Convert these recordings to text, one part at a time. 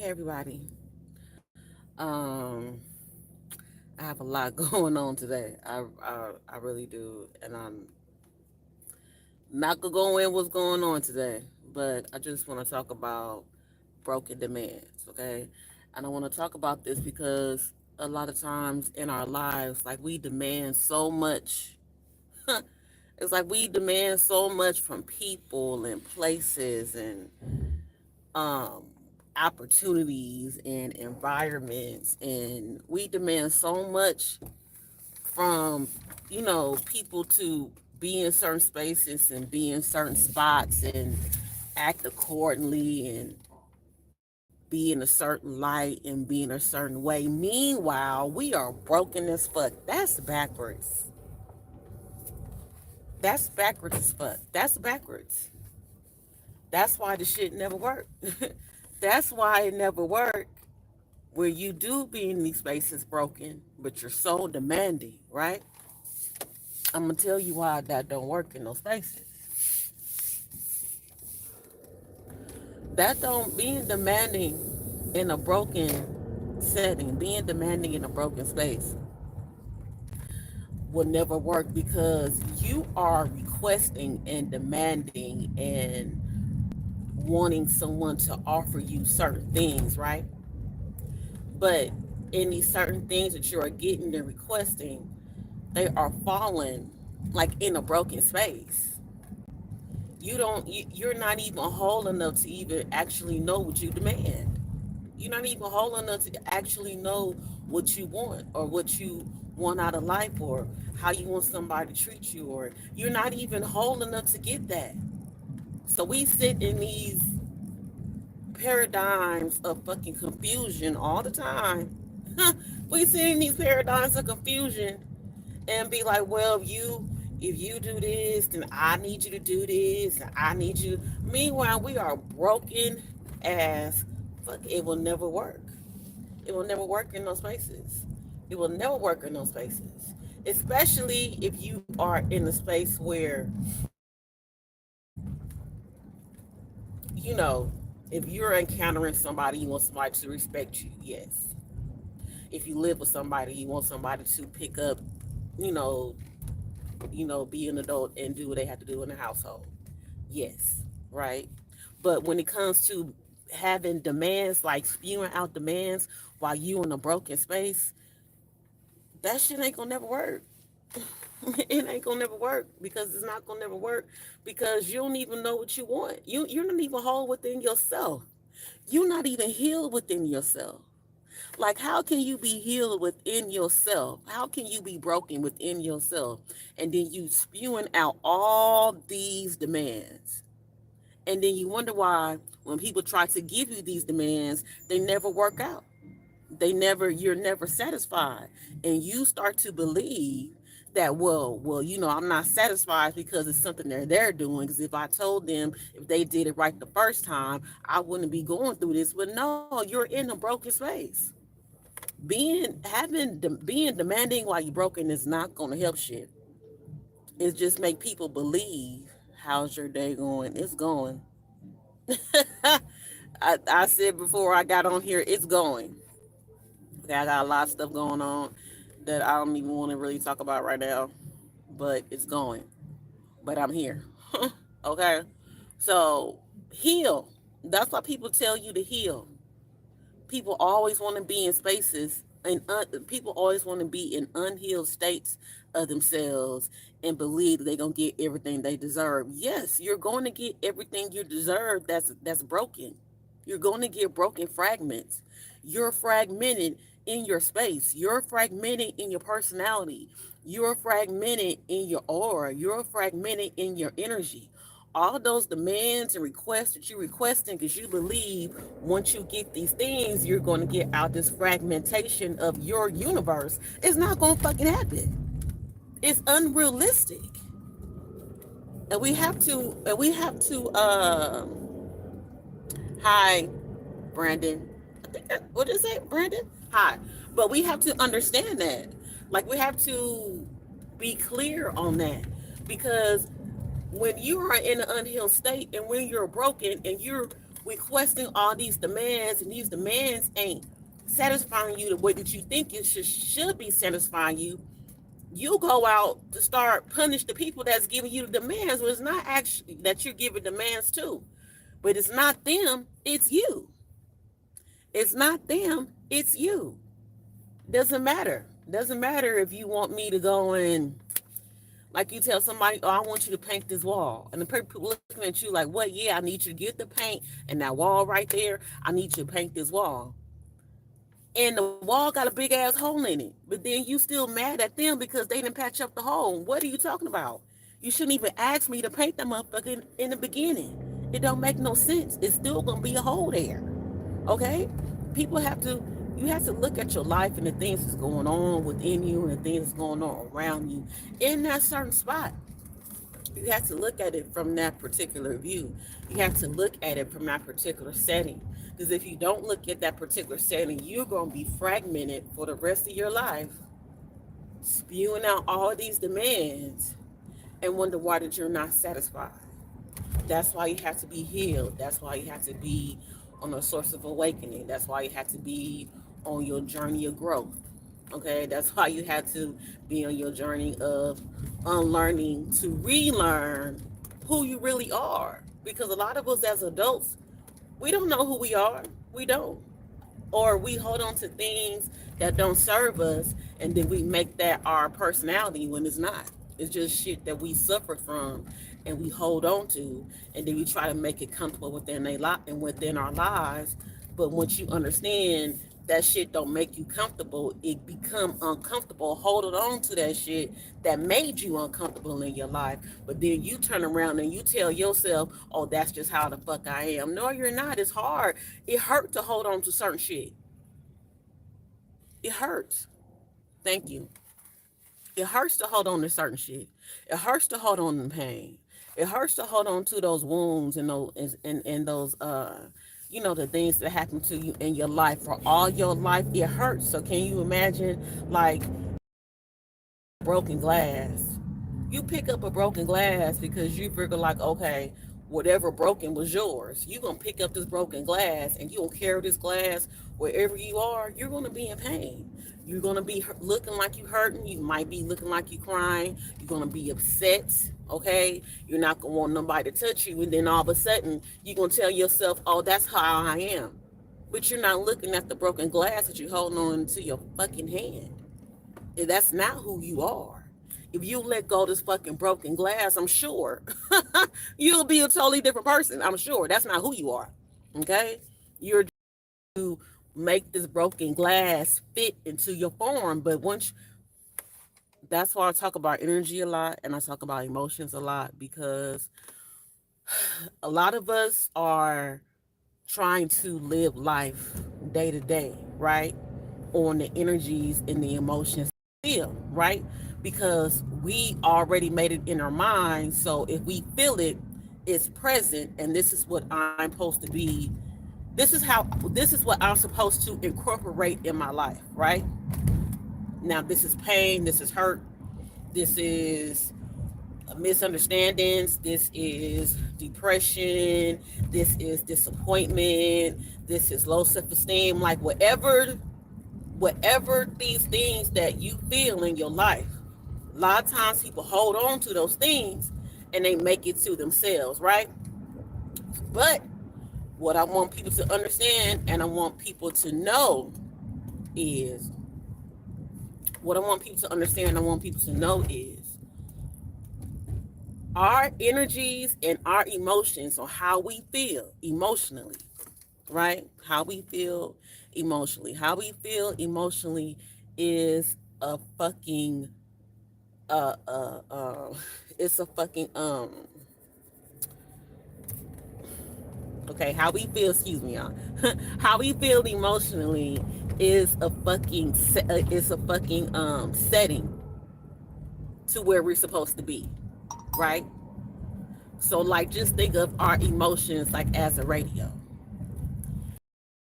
Hey everybody. Um, I have a lot going on today. I really do, and I'm not gonna go in what's going on today. But I just want to talk about broken demands, okay? And I want to talk about this because a lot of times in our lives, like we demand so much. It's like we demand so much from people and places and um, opportunities and environments, and we demand so much from people to be in certain spaces and be in certain spots and act accordingly and be in a certain light and be in a certain way. Meanwhile, we are broken as fuck. That's backwards. That's backwards as fuck. That's backwards. That's why the shit never worked. That's why it never worked where you do be in these spaces broken, but you're so demanding, right? I'm gonna tell you why that don't work in those spaces. That don't being demanding in a broken setting, being demanding in a broken space will never work because you are requesting and demanding and wanting someone to offer you certain things, right? But in these certain things that you are getting and requesting, they are falling like in a broken space. You're not even whole enough to even actually know what you demand. You're not even whole enough to actually know what you want or what you want out of life or how you want somebody to treat you, or you're not even whole enough to get that. So we sit in these paradigms of fucking confusion all the time. We sit in these paradigms of confusion and be like, well, if you do this, then I need you to do this, and I need you. Meanwhile, we are broken as fuck. It will never work. It will never work in those spaces. It will never work in those spaces. Especially if you are in a space where, you know, if you're encountering somebody, you want somebody to respect you, yes. If you live with somebody, you want somebody to pick up, you know, be an adult and do what they have to do in the household. Yes, right? But when it comes to having demands, like spewing out demands while you in a broken space, that shit ain't gonna never work. It ain't gonna never work because it's not gonna never work because you don't even know what you want. You're not even whole within yourself. You're not even healed within yourself. Like, how can you be healed within yourself? How can you be broken within yourself? And then you spewing out all these demands. And then you wonder why when people try to give you these demands, they never work out. You're never satisfied. And you start to believe that, I'm not satisfied because it's something they're doing. Because if I told them if they did it right the first time, I wouldn't be going through this. But no, you're in a broken space. Being demanding while you're broken is not going to help shit. It just make people believe, how's your day going? It's going. I said before I got on here, it's going. Okay, I got a lot of stuff going on that I don't even want to really talk about right now, but it's going. But I'm here. Okay, so heal. That's why people tell you to heal. People always want to be in spaces, and people always want to be in unhealed states of themselves and believe they're gonna get everything they deserve. Yes, you're going to get everything you deserve. That's broken. You're going to get broken fragments. You're fragmented in your space. You're fragmented in your personality. You're fragmented in your aura. You're fragmented in your energy. All those demands and requests that you're requesting because you believe once you get these things, you're going to get out this fragmentation of your universe. It's not going to fucking happen. It's unrealistic. Hi, Brandon. What is it, Brandon? Hi. But we have to understand that. Like, we have to be clear on that because when you are in an unhealed state and when you're broken and you're requesting all these demands, and these demands ain't satisfying you the way that you think it should be satisfying you. You go out to start punish the people that's giving you the demands when it's not actually that you're giving demands to. But it's not them, it's you. It's not them, it's you. Doesn't matter. Doesn't matter if you want me to go and, like, you tell somebody, oh, I want you to paint this wall. And the people looking at you like, what? Yeah, I need you to get the paint and that wall right there. I need you to paint this wall. And the wall got a big ass hole in it. But then you still mad at them because they didn't patch up the hole. What are you talking about? You shouldn't even ask me to paint them up in the beginning. It don't make no sense. It's still gonna be a hole there. Okay? People have to, you have to look at your life and the things that's going on within you and the things that's going on around you in that certain spot. You have to look at it from that particular view. You have to look at it from that particular setting. Because if you don't look at that particular setting, you're going to be fragmented for the rest of your life, spewing out all these demands and wonder why that you're not satisfied. That's why you have to be healed. That's why you have to be on a source of awakening. That's why you have to be on your journey of growth. Okay, that's why you have to be on your journey of unlearning to relearn who you really are. Because a lot of us as adults, we don't know who we are. We don't. Or we hold on to things that don't serve us, and then we make that our personality when it's not. It's just shit that we suffer from and we hold on to, and then we try to make it comfortable within within our lives. But once you understand that shit don't make you comfortable, it become uncomfortable holding on to that shit that made you uncomfortable in your life. But then you turn around and you tell yourself, oh, that's just how the fuck I am. No, you're not. It's hard. It hurt to hold on to certain shit. It hurts. Thank you. It hurts to hold on to certain shit. It hurts to hold on to pain. It hurts to hold on to those wounds and those the things that happen to you in your life for all your life. It hurts. So can you imagine, like, broken glass? You pick up a broken glass because you figure, like, okay, whatever broken was yours. You're going to pick up this broken glass and you're going to carry this glass wherever you are. You're going to be in pain. You're going to be looking like you're hurting. You might be looking like you're crying. You're going to be upset, okay? You're not going to want nobody to touch you. And then all of a sudden, you're going to tell yourself, oh, that's how I am. But you're not looking at the broken glass that you're holding on to your fucking hand. And that's not who you are. If you let go of this fucking broken glass, I'm sure you'll be a totally different person. I'm sure. That's not who you are, okay? You're to make this broken glass fit into your form. But that's why I talk about energy a lot and I talk about emotions a lot, because a lot of us are trying to live life day to day, right? On the energies and the emotions feel, right? Because we already made it in our minds. So if we feel it, it's present, and this is what I'm supposed to be. This is what I'm supposed to incorporate in my life, right? Now, this is pain, this is hurt, this is misunderstandings, this is depression, this is disappointment, this is low self-esteem, like whatever these things that you feel in your life. A lot of times people hold on to those things and they make it to themselves, right? But what I want people to understand and I want people to know is, our energies and our emotions, or how we feel emotionally, right? How we feel emotionally. How we feel emotionally is a fucking it's a fucking okay, how we feel, excuse me, y'all. How we feel emotionally is a fucking setting to where we're supposed to be, right? So, like, just think of our emotions like as a radio.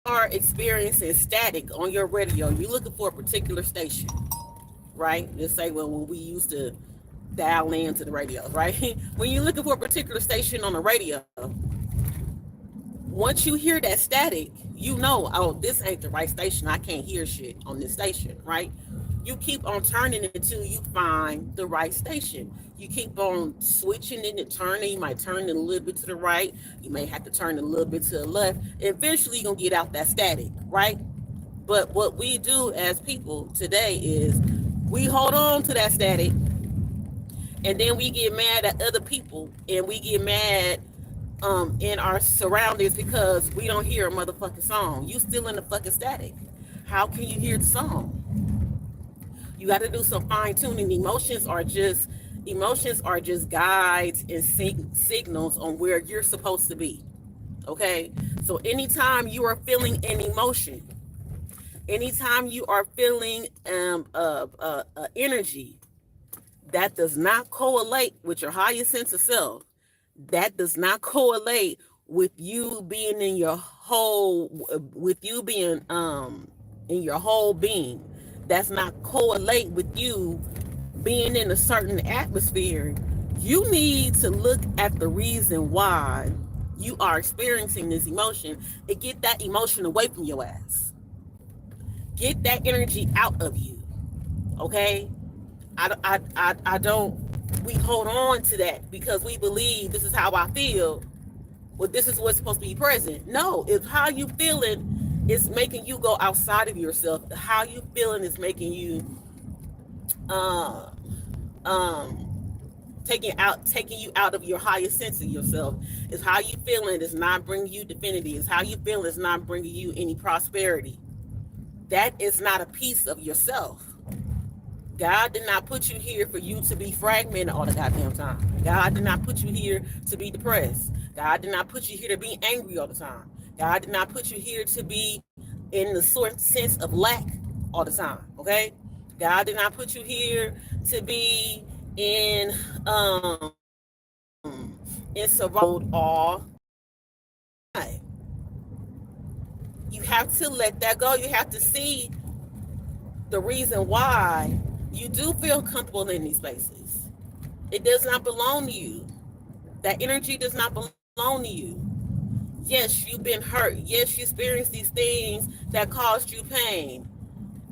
You are experiencing static on your radio. You're looking for a particular station, right? Just say, well, when we used to dial into the radio, right? When you're looking for a particular station on the radio, Once you hear that static, you know, oh, this ain't the right station. I can't hear shit on this station, right? You keep on turning it until you find the right station. You keep on switching it and turning. You might turn it a little bit to the right. You may have to turn it a little bit to the left. Eventually, you're going to get out that static, right? But what we do as people today is we hold on to that static, and then we get mad at other people, and we get mad in our surroundings because we don't hear a motherfucking song. You still in the fucking static. How can you hear the song? You got to do some fine tuning. Emotions are just guides and signals on where you're supposed to be. Okay, so anytime you are feeling an emotion, anytime you are feeling energy that does not correlate with your highest sense of self, that does not correlate with you being in your whole, with you being in your whole being, that's not correlate with you being in a certain atmosphere, you need to look at the reason why you are experiencing this emotion and get that emotion away from your ass. Get that energy out of you. Okay? I don't, we hold on to that because we believe this is how I feel. Well, this is what's supposed to be present. No, it's how you feeling is making you go outside of yourself. How you feeling is making you taking you out of your highest sense of yourself. Is how you feeling is not bringing you divinity. Is how you feel is not bringing you any prosperity. That is not a piece of yourself. God did not put you here for you to be fragmented all the goddamn time. God did not put you here to be depressed. God did not put you here to be angry all the time. God did not put you here to be in the sort sense of lack all the time. Okay? God did not put you here to be in surrounded all. You have to let that go. You have to see the reason why you do feel comfortable in these spaces. It does not belong to you. That energy does not belong to you. Yes, you've been hurt. Yes, you experienced these things that caused you pain.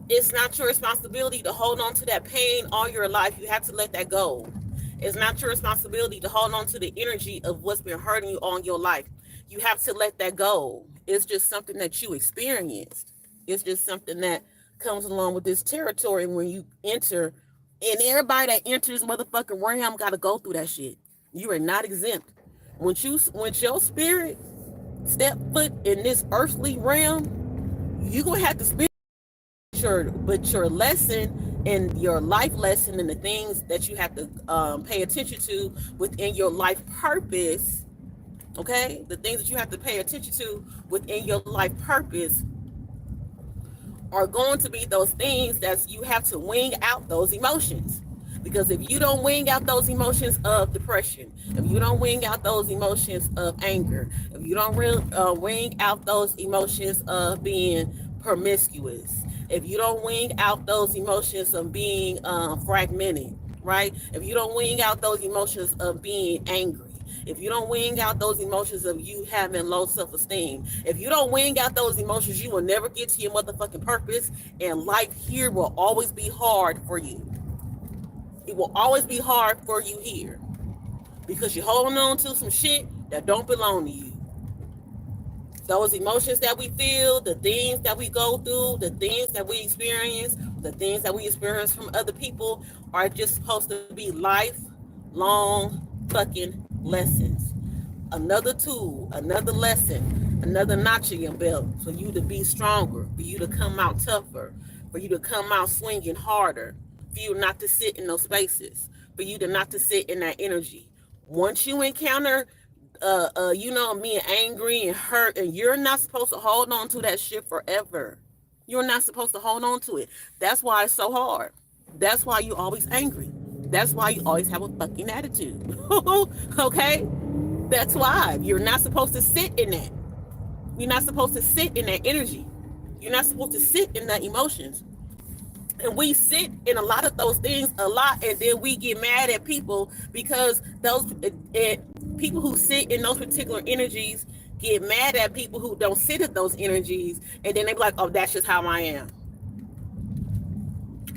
It's not your responsibility to hold on to that pain all your life. You have to let that go. It's not your responsibility to hold on to the energy of what's been hurting you all your life. You have to let that go. It's just something that you experienced. It's just something that comes along with this territory when you enter. And everybody that enters motherfucking realm got to go through that shit. You are not exempt. Once your spirit step foot in this earthly realm, you're going to have to spend your lesson and your life lesson and the things that you have to pay attention to within your life purpose. Okay, the things that you have to pay attention to within your life purpose are going to be those things that you have to wing out those emotions. Because if you don't wing out those emotions of depression, if you don't wing out those emotions of anger, if you don't wing out those emotions of being promiscuous, if you don't wing out those emotions of being fragmented, right? If you don't wing out those emotions of being angry, if you don't wing out those emotions of you having low self-esteem, if you don't wing out those emotions, you will never get to your motherfucking purpose, and life here will always be hard for you. It will always be hard for you here because you're holding on to some shit that don't belong to you. Those emotions that we feel, the things that we go through, the things that we experience, the things that we experience from other people are just supposed to be lifelong fucking lessons. Another tool, another lesson, another notch in your belt for you to be stronger, for you to come out tougher, for you to come out swinging harder, for you not to sit in those spaces, for you to not to sit in that energy. Once you encounter being angry and hurt, and you're not supposed to hold on to that shit forever. You're not supposed to hold on to it. That's why it's so hard. That's why you're always angry. That's why you always have a fucking attitude. Okay? That's why. You're not supposed to sit in that. You're not supposed to sit in that energy. You're not supposed to sit in the emotions. And we sit in a lot of those things a lot, and then we get mad at people because those people who sit in those particular energies get mad at people who don't sit at those energies, and then they be like, oh, that's just how I am.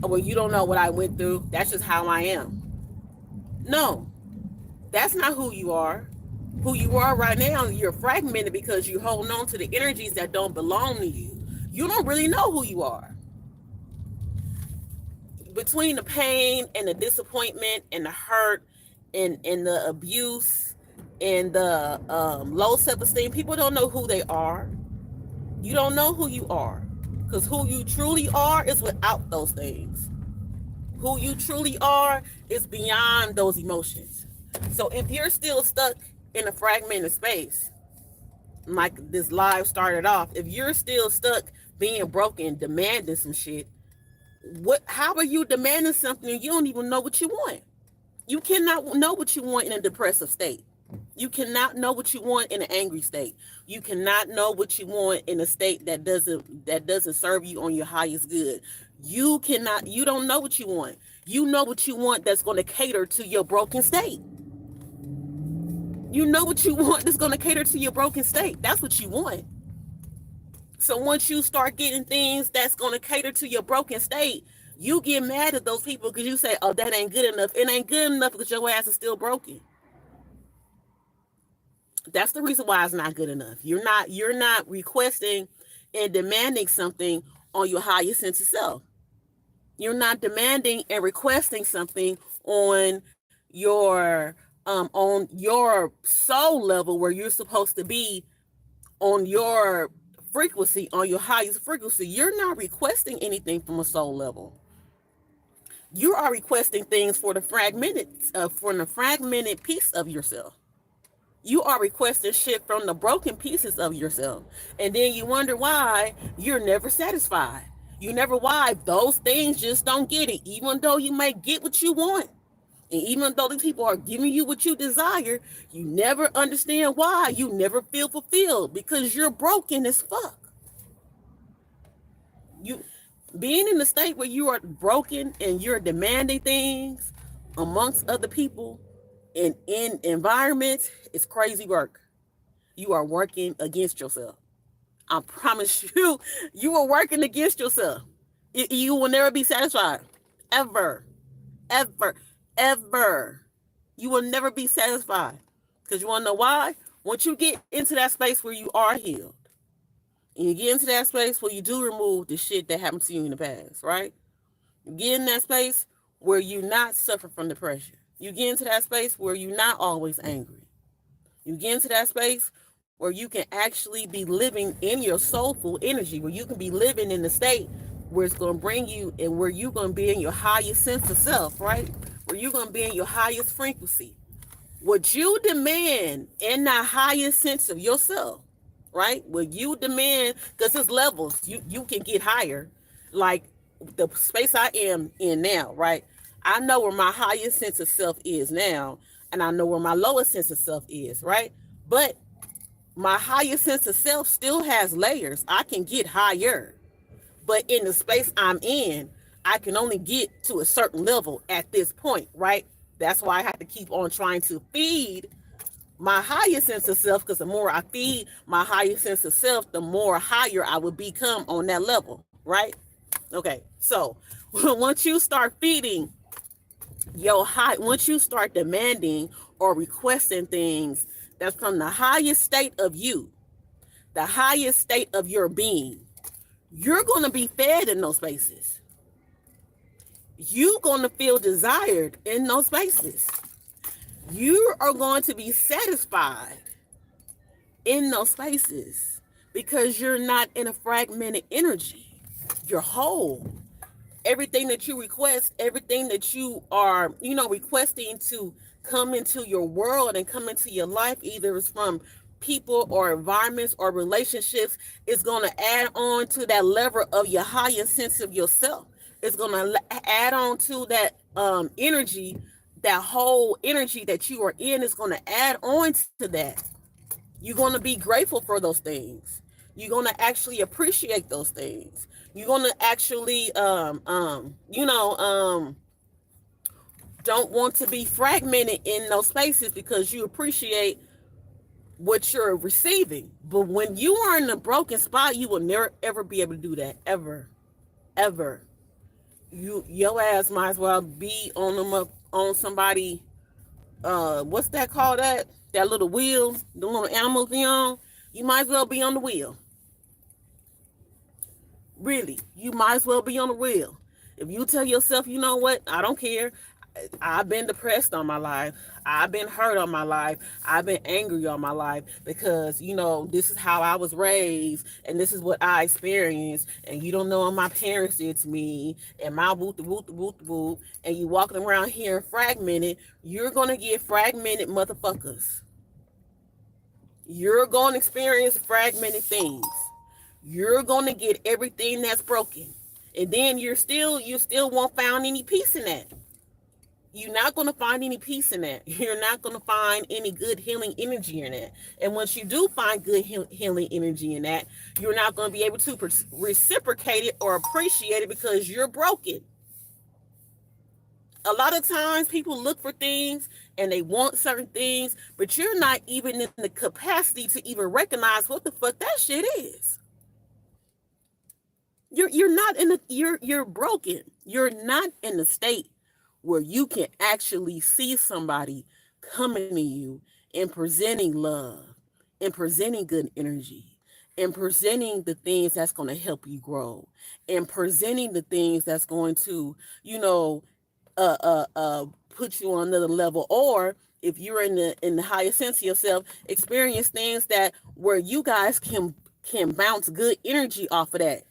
Oh, well, you don't know what I went through. That's just how I am. No, that's not who you are. Who you are right now, you're fragmented because you're holding on to the energies that don't belong to you. You don't really know who you are. Between the pain and the disappointment and the hurt and the abuse and the low self-esteem, people don't know who they are. You don't know who you are, because who you truly are is without those things. Who you truly are is beyond those emotions. So if you're still stuck in a fragmented space, like this live started off, if you're still stuck being broken, demanding some shit, how are you demanding something and you don't even know what you want? You cannot know what you want in a depressive state. You cannot know what you want in an angry state. You cannot know what you want in a state that doesn't serve you on your highest good. You don't know what you want. You know what you want that's going to cater to your broken state. You know what you want that's going to cater to your broken state. That's what you want. So once you start getting things that's going to cater to your broken state, you get mad at those people because you say, oh, that ain't good enough. It ain't good enough because your ass is still broken. That's the reason why it's not good enough. You're not requesting and demanding something on your highest sense of self. You're not demanding and requesting something on your soul level where you're supposed to be on your frequency, on your highest frequency. You're not requesting anything from a soul level. You are requesting things for the fragmented piece of yourself. You are requesting shit from the broken pieces of yourself. And then you wonder why you're never satisfied. You never why those things just don't get it. Even though you may get what you want. And even though these people are giving you what you desire, you never understand why. You never feel fulfilled because you're broken as fuck. You being in a state where you are broken and you're demanding things amongst other people and in environments, it's crazy work. You are working against yourself. I promise you, you are working against yourself. You will never be satisfied. Ever. Ever. Ever. You will never be satisfied. Because you want to know why? Once you get into that space where you are healed, and you get into that space where you do remove the shit that happened to you in the past, right? You get in that space where you not suffer from depression. You get into that space where you're not always angry. You get into that space where you can actually be living in your soulful energy, where you can be living in the state where it's going to bring you and where you're going to be in your highest sense of self, right? Where you're going to be in your highest frequency. What you demand in that highest sense of yourself, right? What you demand, because it's levels, you can get higher. Like the space I am in now, right? I know where my highest sense of self is now, and I know where my lowest sense of self is, right? But my highest sense of self still has layers. I can get higher, but in the space I'm in, I can only get to a certain level at this point, right? That's why I have to keep on trying to feed my highest sense of self, because the more I feed my highest sense of self, the more higher I will become on that level, right? Okay, so once you start feeding once you start demanding or requesting things that's from the highest state of you, the highest state of your being, you're going to be fed in those spaces. You're going to feel desired in those spaces. You are going to be satisfied in those spaces because you're not in a fragmented energy. You're whole. Everything that you request, everything that you are, requesting to come into your world and come into your life, either it's from people or environments or relationships, is going to add on to that level of your highest sense of yourself. It's going to add on to that energy, that whole energy that you are in is going to add on to that. You're going to be grateful for those things. You're going to actually appreciate those things. You're going to actually, don't want to be fragmented in those spaces because you appreciate what you're receiving. But when you are in a broken spot, you will never ever be able to do that. Ever. Ever. Your ass might as well be on them up on somebody, what's that called, that little wheel, the little animals be on. You might as well be on the wheel. Really, you might as well be on the wheel. If you tell yourself, you know what, I don't care. I've been depressed all my life. I've been hurt all my life. I've been angry all my life because, this is how I was raised and this is what I experienced. And you don't know what my parents did to me and my whoop, the whoop, the whoop, the whoop. And you walking around here fragmented, you're going to get fragmented motherfuckers. You're going to experience fragmented things. You're going to get everything that's broken. And then you still won't find any peace in that. You're not going to find any peace in that. You're not going to find any good healing energy in that. And once you do find good healing energy in that, you're not going to be able to reciprocate it or appreciate it because you're broken. A lot of times people look for things and they want certain things, but you're not even in the capacity to even recognize what the fuck that shit is. You're not in the, you're broken. You're not in the state where you can actually see somebody coming to you and presenting love and presenting good energy and presenting the things that's going to help you grow and presenting the things that's going to, put you on another level. Or if you're in the higher sense of yourself, experience things that where you guys can bounce good energy off of that.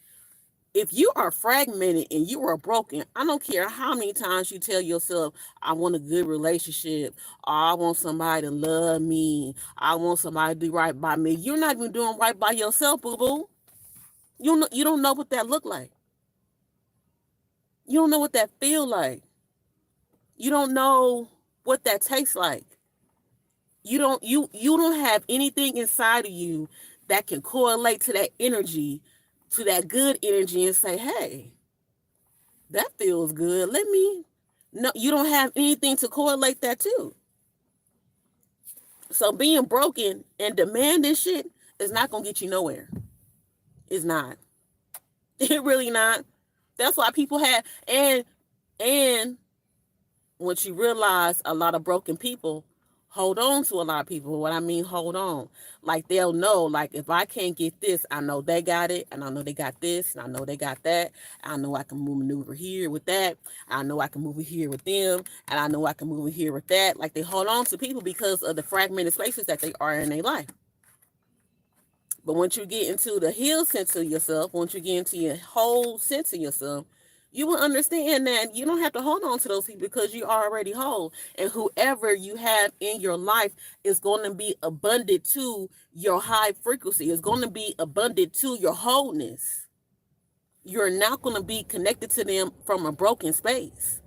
If you are fragmented and you are broken, I don't care how many times you tell yourself, I want a good relationship, or I want somebody to love me, I want somebody to do right by me. You're not even doing right by yourself, boo-boo. You don't know what that look like. You don't know what that feel like. You don't know what that tastes like. You don't have anything inside of you that can correlate to that energy, to that good energy, and say, hey, that feels good. No, you don't have anything to correlate that to. So being broken and demanding shit is not going to get you nowhere. It's not. It really not. That's why people have, and once you realize a lot of broken people hold on to a lot of people. What I mean, hold on. Like, they'll know, like, if I can't get this, I know they got it, and I know they got this, and I know they got that. I know I can maneuver here with that. I know I can move here with them, and I know I can move here with that. Like, they hold on to people because of the fragmented spaces that they are in their life. But once you get into the healed sense of yourself, once you get into your whole sense of yourself, you will understand that you don't have to hold on to those people because you're already whole. And whoever you have in your life is going to be abundant to your high frequency. It's going to be abundant to your wholeness. You're not going to be connected to them from a broken space.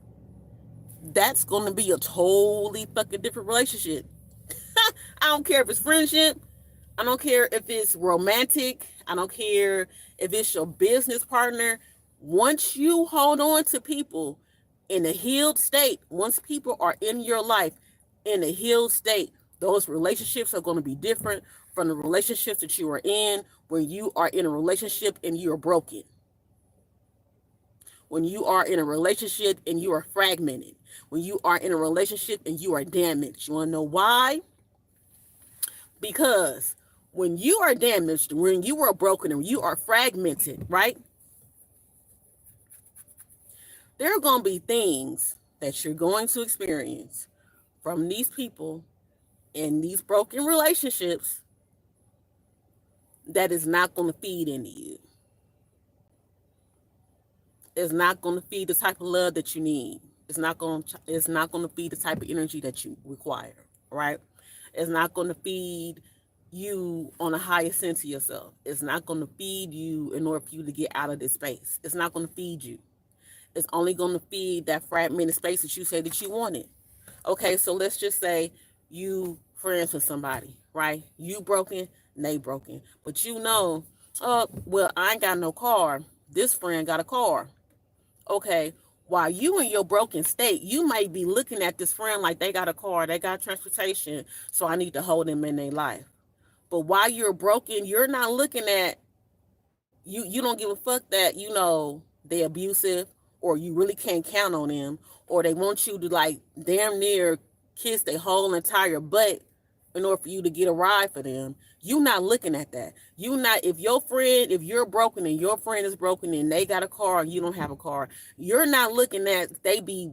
That's going to be a totally fucking different relationship. I don't care if it's friendship. I don't care if it's romantic. I don't care if it's your business partner. Once you hold on to people in a healed state, once people are in your life in a healed state, those relationships are going to be different from the relationships that you are in when you are in a relationship and you are broken. When you are in a relationship and you are fragmented. When you are in a relationship and you are damaged. You want to know why? Because when you are damaged, when you are broken and you are fragmented, right? There are going to be things that you're going to experience from these people in these broken relationships that is not going to feed into you. It's not going to feed the type of love that you need. It's not going to feed the type of energy that you require, right? It's not going to feed you on a higher sense of yourself. It's not going to feed you in order for you to get out of this space. It's not going to feed you. It's only going to feed that fragmented space that you say that you wanted. Okay, so let's just say you friends with somebody, right? You broken, they broken. But well, I ain't got no car. This friend got a car. Okay, while you in your broken state, you might be looking at this friend like they got a car, they got transportation, so I need to hold them in their life. But while you're broken, you're not looking at you don't give a fuck that they abusive, or you really can't count on them, or they want you to like damn near kiss their whole entire butt in order for you to get a ride for them. You not looking at that. You not if your friend, if you're broken and your friend is broken and they got a car and you don't have a car, you're not looking at they be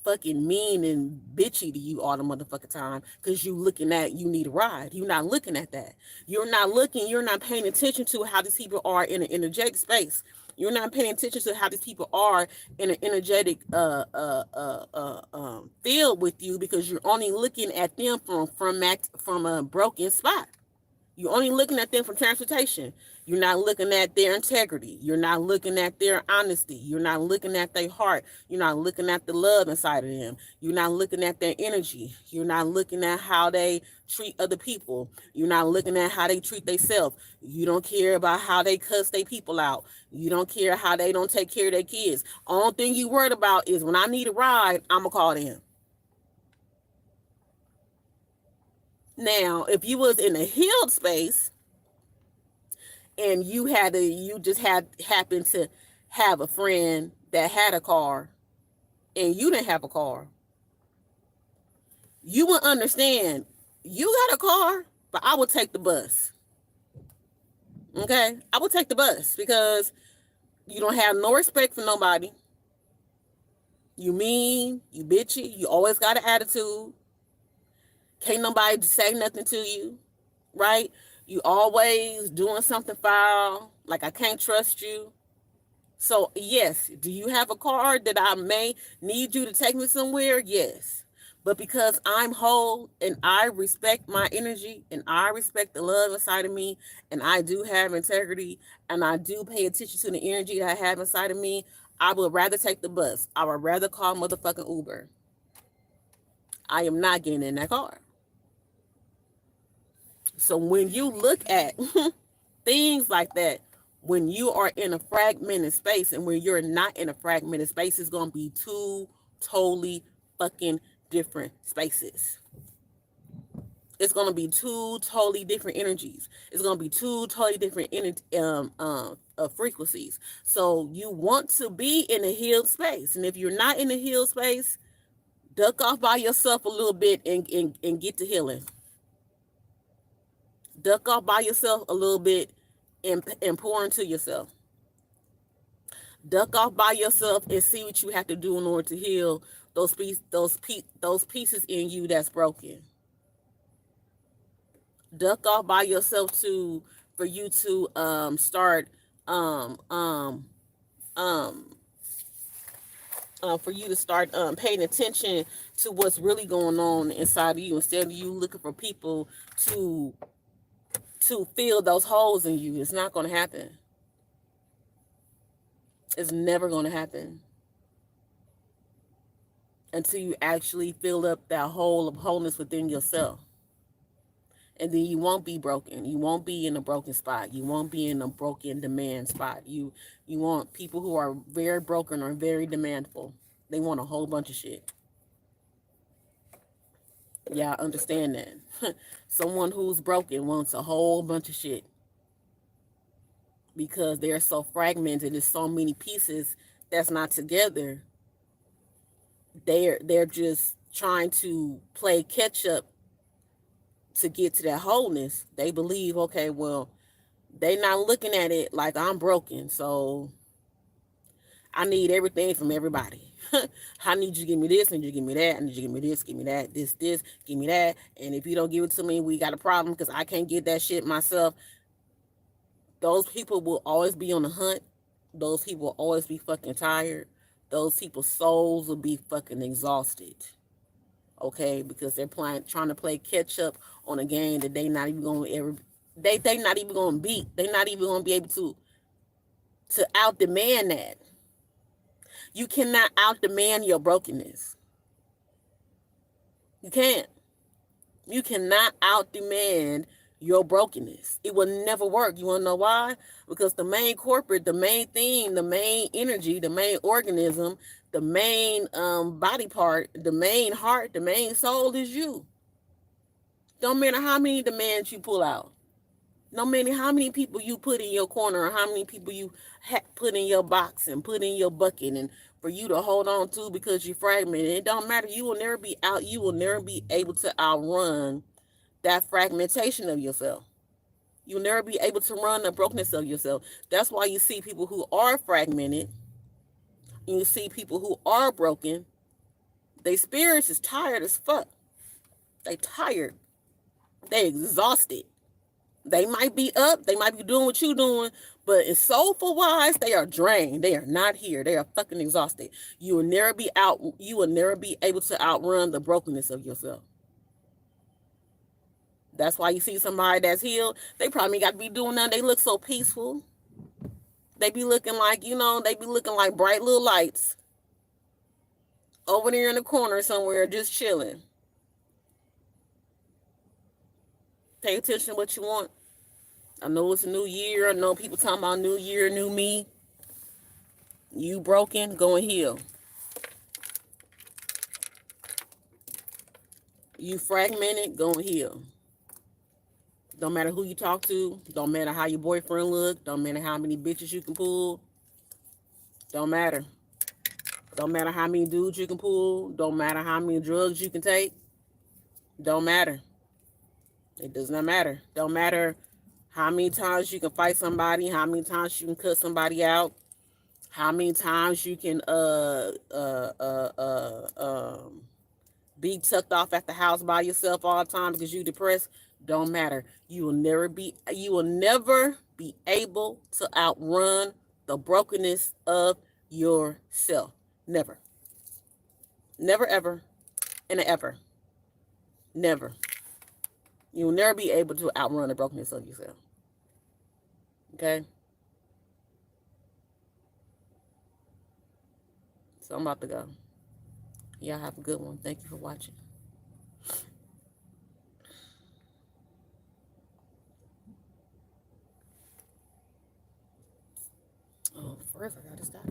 fucking mean and bitchy to you all the motherfucking time because you looking at you need a ride. You're not looking at that. You're not paying attention to how these people are in an energetic space. You're not paying attention to how these people are in an energetic field with you, because you're only looking at them from a broken spot. You're only looking at them for transportation. You're not looking at their integrity. You're not looking at their honesty. You're not looking at their heart. You're not looking at the love inside of them. You're not looking at their energy. You're not looking at how they treat other people. You're not looking at how they treat themselves. You don't care about how they cuss their people out. You don't care how they don't take care of their kids. Only thing you worried about is when I need a ride, I'm going to call them. Now, if you was in a healed space and you just happened to have a friend that had a car and you didn't have a car, you would understand, you got a car, but I would take the bus. Okay? I would take the bus because you don't have no respect for nobody. You mean, you bitchy, you always got an attitude. Can't nobody say nothing to you, right? You always doing something foul, like I can't trust you. So yes, do you have a car that I may need you to take me somewhere? Yes. But because I'm whole and I respect my energy and I respect the love inside of me and I do have integrity and I do pay attention to the energy that I have inside of me, I would rather take the bus. I would rather call motherfucking Uber. I am not getting in that car. So when you look at things like that, when you are in a fragmented space and when you're not in a fragmented space, it's going to be two totally fucking different spaces. It's going to be two totally different energies. It's going to be two totally different frequencies. So you want to be in a healed space. And if you're not in a healed space, duck off by yourself a little bit and get to healing. Duck off by yourself a little bit and pour into yourself. Duck off by yourself and see what you have to do in order to heal those pieces in you that's broken. Duck off by yourself for you to start paying attention to what's really going on inside of you, instead of you looking for people to fill those holes in you. It's not going to happen. It's never going to happen until you actually fill up that hole of wholeness within yourself. And then you won't be broken. You won't be in a broken spot. You won't be in a broken demand spot. You want people who are very broken or very demandful. They want a whole bunch of shit. Yeah, I understand that. Someone who's broken wants a whole bunch of shit because they're so fragmented. There's so many pieces that's not together. They're just trying to play catch up to get to that wholeness. They believe, okay, well, they not looking at it like I'm broken, so I need everything from everybody. I need you to give me this, I need you to give me that, I need you to give me this, give me that, this, give me that. And if you don't give it to me, we got a problem because I can't get that shit myself. Those people will always be on the hunt. Those people will always be fucking tired. Those people's souls will be fucking exhausted. Okay, because they're trying to play catch up on a game that they not even gonna they not even gonna beat. They not even gonna be able to out demand that. You cannot out demand your brokenness. You can't. You cannot out demand your brokenness. It will never work. You want to know why? Because the main corporate, the main thing, the main energy, the main organism, the main body part, the main heart, the main soul is you. Don't matter how many demands you pull out. No matter how many people you put in your corner or how many people you put in your box and put in your bucket and for you to hold on to because you're fragmented, it don't matter. You will never be out. You will never be able to outrun that fragmentation of yourself. You'll never be able to run the brokenness of yourself. That's why you see people who are fragmented and you see people who are broken. Their spirits is tired as fuck. They tired. They exhausted. They might be up, they might be doing what you doing, but in soulful wise, they are drained. They are not here. They are fucking exhausted. You will never be out. You will never be able to outrun the brokenness of yourself. That's why you see somebody that's healed. They probably got to be doing that. They look so peaceful. They be looking like, they be looking like bright little lights over there in the corner somewhere, just chilling. Pay attention to what you want. I know it's a new year. I know people talking about new year, new me. You broken, go and heal. You fragmented, go and heal. Don't matter who you talk to. Don't matter how your boyfriend look. Don't matter how many bitches you can pull. Don't matter. Don't matter how many dudes you can pull. Don't matter how many drugs you can take. Don't matter. It does not matter. Don't matter how many times you can fight somebody. How many times you can cut somebody out. How many times you can be tucked off at the house by yourself all the time because you depressed. Don't matter. You will never be able to outrun the brokenness of yourself. Never. Never, ever, and ever. Never. You will never be able to outrun the brokenness of yourself. Okay? So I'm about to go. Y'all have a good one. Thank you for watching. Oh, first I gotta stop.